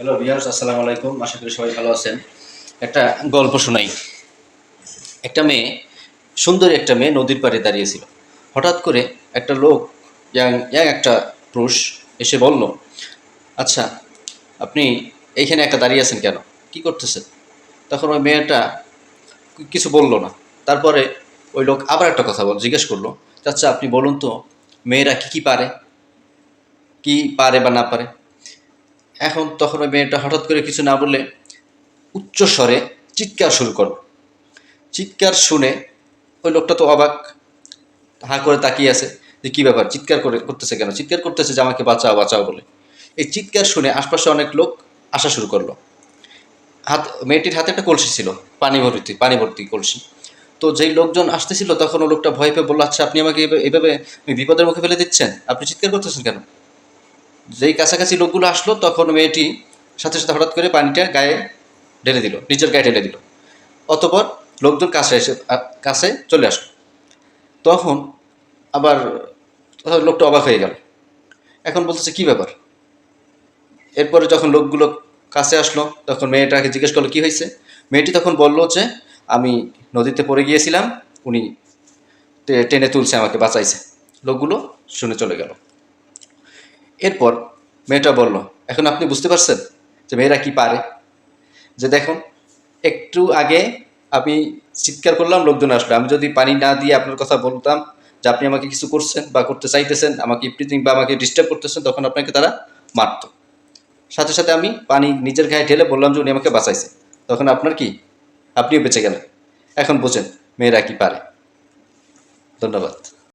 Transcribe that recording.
Hello viewers, আসসালামু আলাইকুম। আশা করি সবাই ভালো আছেন। একটা গল্প শোনাই। একটা মেয়ে, সুন্দরী একটা মেয়ে নদীর পাড়ে দাঁড়িয়েছিল। হঠাৎ করে একটা লোক, ইয়াং ইয়াং একটা পুরুষ এসে বলল, আচ্ছা, আপনি এইখানে একটা দাঁড়িয়ে আছেন কেন, কি করতেছেন? তখন ওই মেয়েটা কিছু বলল না। তারপরে ওই লোক আবার একটা কথা জিজ্ঞেস করলো, আচ্ছা আপনি বলুন তো, মেয়েরা কি পারে, কি পারে বা না পারে? এখন তখন ওই মেয়েটা হঠাৎ করে কিছু না বলে উচ্চ স্বরে চিৎকার শুরু করল। চিৎকার শুনে ওই লোকটা তো অবাক, হাঁ করে তাকিয়ে আছে যে কী ব্যাপার, চিৎকার করতেছে কেন? চিৎকার করতেছে যে আমাকে বাঁচাও বাঁচাও বলে। এই চিৎকার শুনে আশপাশে অনেক লোক আসা শুরু করলো। মেয়েটির হাতে একটা কলসি ছিল, পানি ভর্তি কলসি। তো যেই লোকজন আসতেছিল তখন ও লোকটা ভয় পেয়ে বললো, আচ্ছা আপনি আমাকে এভাবে বিপদের মুখে ফেলে দিচ্ছেন, আপনি চিৎকার করতেছেন কেন? যেই কাছাকাছি লোকগুলো আসলো তখন মেয়েটি সাথে সাথে হঠাৎ করে পানিটা গায়ে ঢেলে দিল, নিজের গায়ে ঢেলে দিল। অতঃপর লোকজন কাছে চলে আসলো। তখন আবার লোকটা অবাক হয়ে গেল। এখন বলতেছে কী ব্যাপার? এরপরে যখন লোকগুলো কাছে আসলো তখন মেয়েটাকে জিজ্ঞেস করলো কী হয়েছে। মেয়েটি তখন বলল যে আমি নদীতে পড়ে গিয়েছিলাম, উনি টেনে তুলছে, আমাকে বাঁচাইছে। লোকগুলো শুনে চলে গেল। এরপর মেয়েটা বলল, এখন আপনি বুঝতে পারছেন যে মেয়েরা কি পারে? যে দেখুন, একটু আগে আমি চিৎকার করলাম, লোকজন আসলো। আমি যদি পানি না দিয়ে আপনার কথা বলতাম যে আপনি আমাকে কিছু করছেন বা করতে চাইতেছেন, আমাকে ইফটিজিং বা আমাকে ডিস্টার্ব করতেছেন, তখন আপনাকে তারা মারত। সাথে সাথে আমি পানি নিজের গায়ে ঢেলে বললাম যে উনি আমাকে বাঁচাইছে, তখন আপনার কি, আপনিও বেঁচে গেলেন। এখন বোঝেন মেয়েরা কি পারে। ধন্যবাদ।